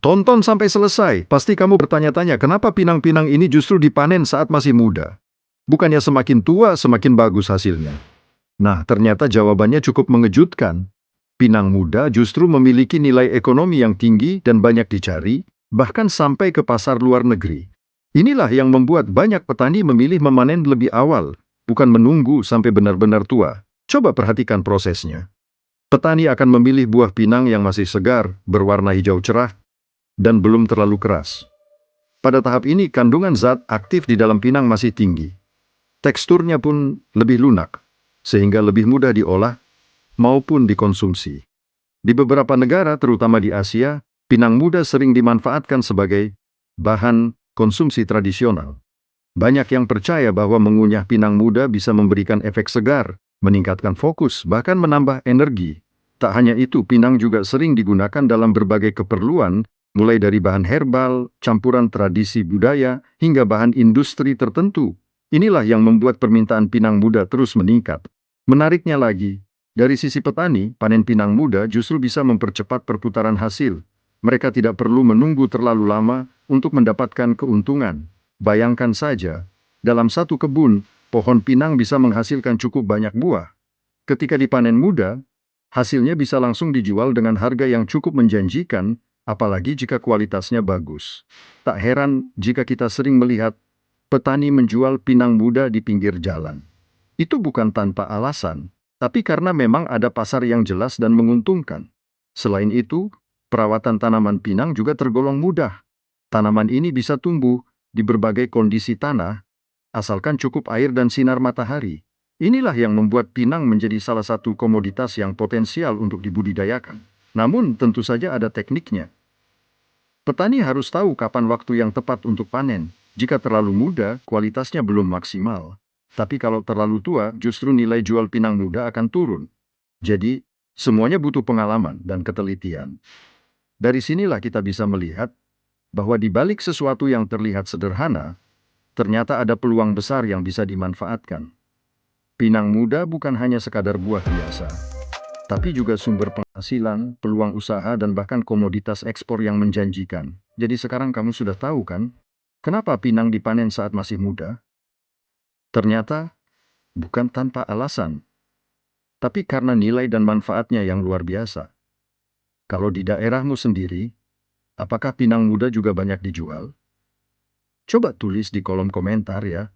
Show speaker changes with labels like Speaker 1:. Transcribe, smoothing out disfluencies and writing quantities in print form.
Speaker 1: Tonton sampai selesai, pasti kamu bertanya-tanya kenapa pinang-pinang ini justru dipanen saat masih muda. Bukannya semakin tua semakin bagus hasilnya. Nah, ternyata jawabannya cukup mengejutkan. Pinang muda justru memiliki nilai ekonomi yang tinggi dan banyak dicari, bahkan sampai ke pasar luar negeri. Inilah yang membuat banyak petani memilih memanen lebih awal, bukan menunggu sampai benar-benar tua. Coba perhatikan prosesnya. Petani akan memilih buah pinang yang masih segar, berwarna hijau cerah, dan belum terlalu keras. Pada tahap ini, kandungan zat aktif di dalam pinang masih tinggi. Teksturnya pun lebih lunak, sehingga lebih mudah diolah maupun dikonsumsi. Di beberapa negara, terutama di Asia, pinang muda sering dimanfaatkan sebagai bahan konsumsi tradisional. Banyak yang percaya bahwa mengunyah pinang muda bisa memberikan efek segar, meningkatkan fokus, bahkan menambah energi. Tak hanya itu, pinang juga sering digunakan dalam berbagai keperluan, mulai dari bahan herbal, campuran tradisi budaya, hingga bahan industri tertentu. Inilah yang membuat permintaan pinang muda terus meningkat. Menariknya lagi, dari sisi petani, panen pinang muda justru bisa mempercepat perputaran hasil. Mereka tidak perlu menunggu terlalu lama untuk mendapatkan keuntungan. Bayangkan saja, dalam satu kebun, pohon pinang bisa menghasilkan cukup banyak buah. Ketika dipanen muda, hasilnya bisa langsung dijual dengan harga yang cukup menjanjikan, apalagi jika kualitasnya bagus. Tak heran jika kita sering melihat petani menjual pinang muda di pinggir jalan. Itu bukan tanpa alasan, tapi karena memang ada pasar yang jelas dan menguntungkan. Selain itu, perawatan tanaman pinang juga tergolong mudah. Tanaman ini bisa tumbuh di berbagai kondisi tanah, asalkan cukup air dan sinar matahari. Inilah yang membuat pinang menjadi salah satu komoditas yang potensial untuk dibudidayakan. Namun, tentu saja ada tekniknya. Petani harus tahu kapan waktu yang tepat untuk panen. Jika terlalu muda, kualitasnya belum maksimal. Tapi kalau terlalu tua, justru nilai jual pinang muda akan turun. Jadi, semuanya butuh pengalaman dan ketelitian. Dari sinilah kita bisa melihat bahwa di balik sesuatu yang terlihat sederhana, ternyata ada peluang besar yang bisa dimanfaatkan. Pinang muda bukan hanya sekadar buah biasa, tapi juga sumber penghasilan, peluang usaha, dan bahkan komoditas ekspor yang menjanjikan. Jadi sekarang kamu sudah tahu kan, kenapa pinang dipanen saat masih muda? Ternyata bukan tanpa alasan, tapi karena nilai dan manfaatnya yang luar biasa. Kalau di daerahmu sendiri, apakah pinang muda juga banyak dijual? Coba tulis di kolom komentar ya.